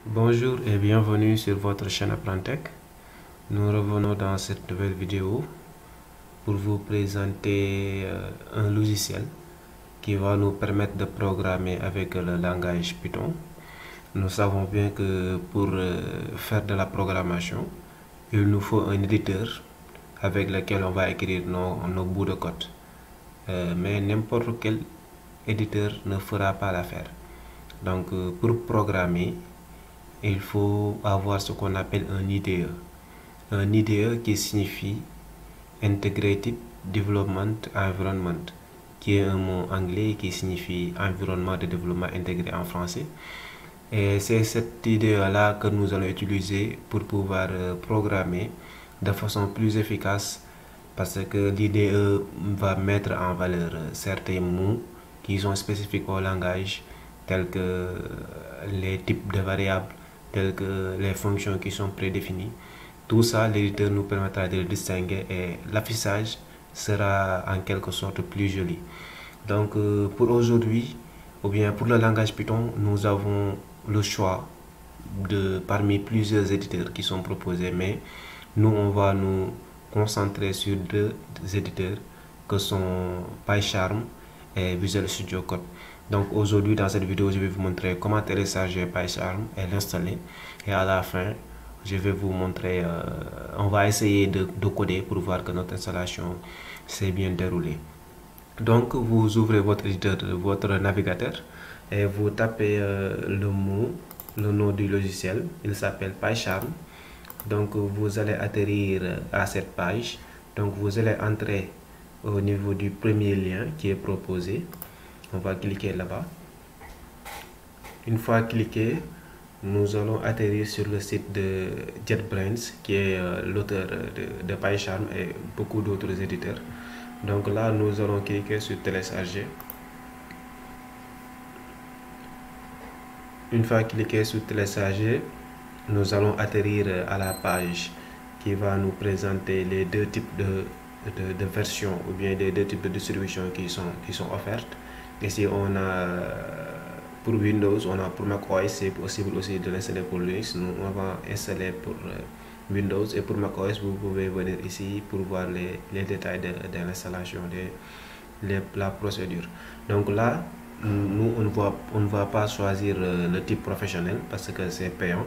Bonjour et bienvenue sur votre chaîne Apprentec. Nous revenons dans cette nouvelle vidéo pour vous présenter un logiciel qui va nous permettre de programmer avec le langage Python. Nous savons bien que pour faire de la programmation, il nous faut un éditeur avec lequel on va écrire nos bouts de code. Mais n'importe quel éditeur ne fera pas l'affaire. Donc pour programmer, il faut avoir ce qu'on appelle un IDE. Un IDE qui signifie Integrated Development Environment, qui est un mot anglais qui signifie environnement de développement intégré en français. Et c'est cette IDE-là que nous allons utiliser pour pouvoir programmer de façon plus efficace, parce que l'IDE va mettre en valeur certains mots qui sont spécifiques au langage, tels que les types de variables, telles que les fonctions qui sont prédéfinies. Tout ça, l'éditeur nous permettra de le distinguer et l'affichage sera en quelque sorte plus joli. Donc pour aujourd'hui, ou bien pour le langage Python, nous avons le choix parmi plusieurs éditeurs qui sont proposés, mais nous on va nous concentrer sur deux éditeurs que sont PyCharm et Visual Studio Code. Donc aujourd'hui dans cette vidéo, je vais vous montrer comment télécharger PyCharm et l'installer, et à la fin je vais vous montrer, on va essayer de coder pour voir que notre installation s'est bien déroulée. Donc vous ouvrez votre éditeur, votre navigateur, et vous tapez le nom du logiciel. Il s'appelle PyCharm. Donc vous allez atterrir à cette page. Donc vous allez entrer au niveau du premier lien qui est proposé. On va cliquer là-bas. Une fois cliqué, nous allons atterrir sur le site de JetBrains, qui est l'auteur de PyCharm et beaucoup d'autres éditeurs. Donc là, nous allons cliquer sur télécharger. Une fois cliqué sur télécharger, nous allons atterrir à la page qui va nous présenter les deux types de versions, ou bien les deux types de distributions qui sont offertes. Ici, on a pour Windows, on a pour macOS, c'est possible aussi de l'installer pour Linux. Nous, on va installer pour Windows, et pour macOS, vous pouvez venir ici pour voir les détails de l'installation, la procédure. Donc là, nous, on ne va pas choisir le type professionnel parce que c'est payant.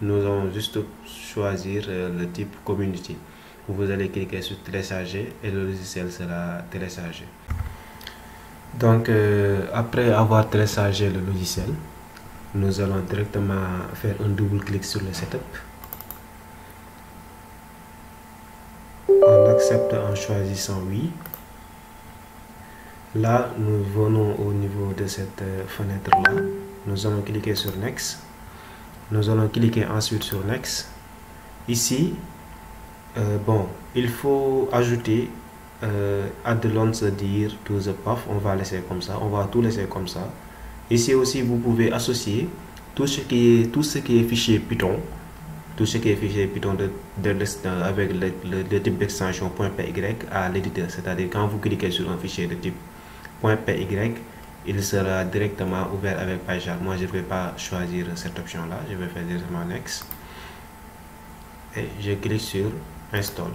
Nous allons juste choisir le type Community. Vous allez cliquer sur télécharger et le logiciel sera téléchargé. Donc après avoir téléchargé le logiciel, nous allons directement faire un double clic sur le setup. On accepte en choisissant oui. Là, nous venons au niveau de cette fenêtre là. Nous allons cliquer sur Next. Nous allons cliquer ensuite sur Next. Ici, bon, il faut ajouter add launcher dire to the path. On va laisser comme ça. On va tout laisser comme ça. Ici aussi, vous pouvez associer tout ce qui est fichier Python. Tout ce qui est fichier Python avec le type d'extension .py à l'éditeur. C'est-à-dire quand vous cliquez sur un fichier de type .py, il sera directement ouvert avec PyCharm. Moi, je ne vais pas choisir cette option-là. Je vais faire directement Next. Et je clique sur Install.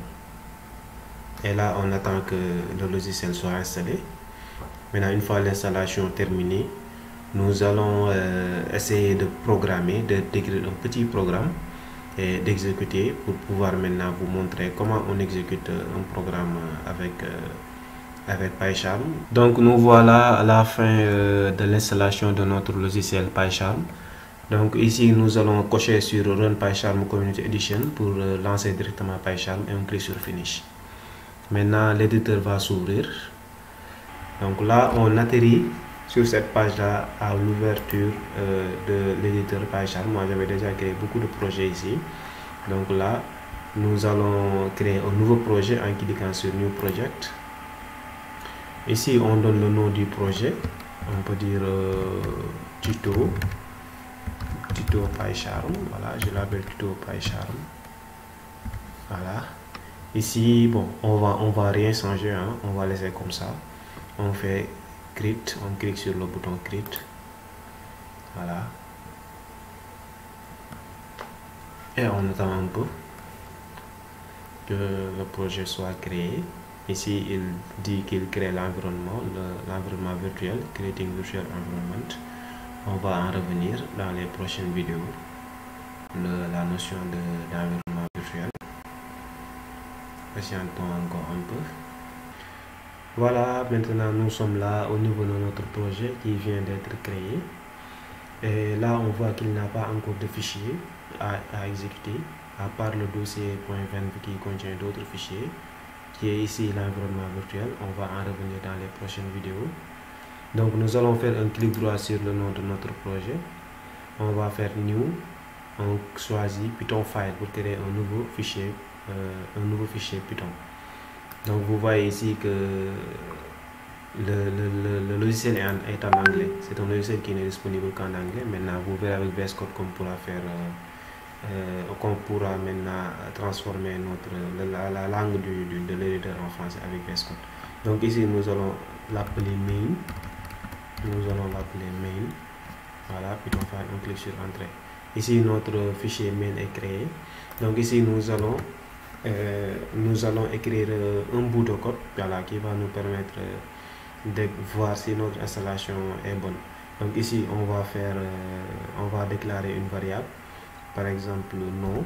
Et là, on attend que le logiciel soit installé. Maintenant, une fois l'installation terminée, nous allons essayer de programmer, d'écrire un petit programme et d'exécuter pour pouvoir maintenant vous montrer comment on exécute un programme avec PyCharm. Donc nous voilà à la fin de l'installation de notre logiciel PyCharm. Donc ici nous allons cocher sur Run PyCharm Community Edition pour lancer directement PyCharm, et on clique sur Finish. Maintenant l'éditeur va s'ouvrir. Donc là on atterrit sur cette page là à l'ouverture de l'éditeur PyCharm. Moi j'avais déjà créé beaucoup de projets ici. Donc là nous allons créer un nouveau projet en cliquant sur New Project. Ici on donne le nom du projet. On peut dire tuto PyCharm. Voilà, je l'appelle tuto PyCharm. Voilà. Ici, bon, on va rien changer, hein. On va laisser comme ça. On fait create, on clique sur le bouton create. Voilà. et on attend un peu que le projet soit créé. Ici, il dit qu'il crée l'environnement virtuel, Creating Virtual Environment. On va en revenir dans les prochaines vidéos, la notion d'environnement virtuel. Patientons encore un peu. Voilà, maintenant nous sommes là au niveau de notre projet qui vient d'être créé. Et là, on voit qu'il n'y a pas encore de fichier à exécuter, à part le dossier.venv qui contient d'autres fichiers, qui est ici l'environnement virtuel. On va en revenir dans les prochaines vidéos. Donc nous allons faire un clic droit sur le nom de notre projet. On va faire New. On choisit Python File pour créer un nouveau fichier Python. Donc vous voyez ici que le logiciel est en anglais. C'est un logiciel qui n'est disponible qu'en anglais. Maintenant, vous verrez avec VS Code qu'on pourra maintenant transformer la langue de l'éditeur en français avec VS Code. Donc ici, nous allons l'appeler main. Voilà, Python File, on clique sur Entrée. Ici, notre fichier main est créé. Donc ici, nous allons écrire un bout de code, voilà, qui va nous permettre de voir si notre installation est bonne. Donc ici, on va déclarer une variable, par exemple nom.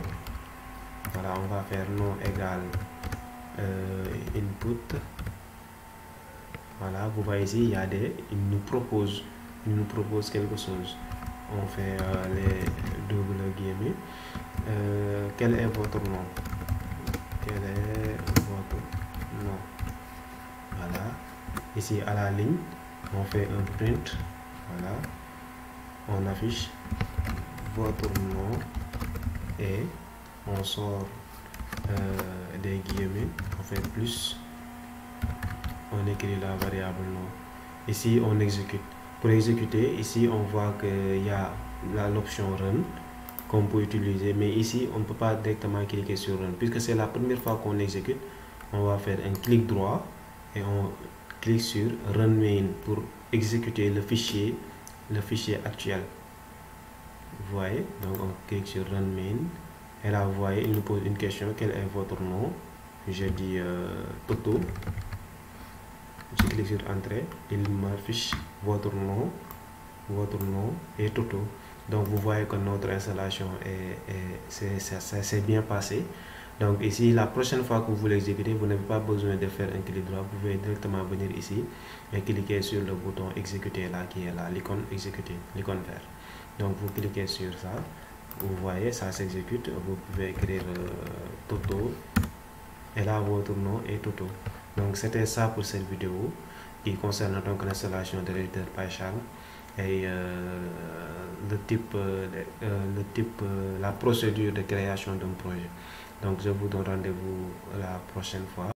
Voilà, on va faire nom égale input. Voilà, vous voyez ici, il nous propose quelque chose. On fait les doubles guillemets. Quel est votre nom? Voilà, ici à la ligne on fait un print. Voilà, on affiche votre nom et on sort des guillemets, on fait plus, on écrit la variable nom. Ici on exécute. Pour exécuter, ici on voit qu'il y a l'option run qu'on peut utiliser, mais ici on ne peut pas directement cliquer sur run puisque c'est la première fois qu'on exécute. On va faire un clic droit et on clique sur run main pour exécuter le fichier actuel. Vous voyez, donc on clique sur run main et là vous voyez, il nous pose une question: quel est votre nom? Je dis Toto. Je clique sur entrée, il m'affiche votre nom et Toto. Donc vous voyez que notre installation s'est bien passée. Donc ici, la prochaine fois que vous l'exécutez, vous n'avez pas besoin de faire un clic droit, vous pouvez directement venir ici et cliquer sur le bouton exécuter là, qui est là, l'icône exécuter, l'icône vert. Donc vous cliquez sur ça, vous voyez, ça s'exécute. Vous pouvez écrire Toto et là votre nom est Toto. Donc c'était ça pour cette vidéo qui concerne donc l'installation de l'éditeur PyCharm et la procédure de création d'un projet. Donc je vous donne rendez-vous la prochaine fois.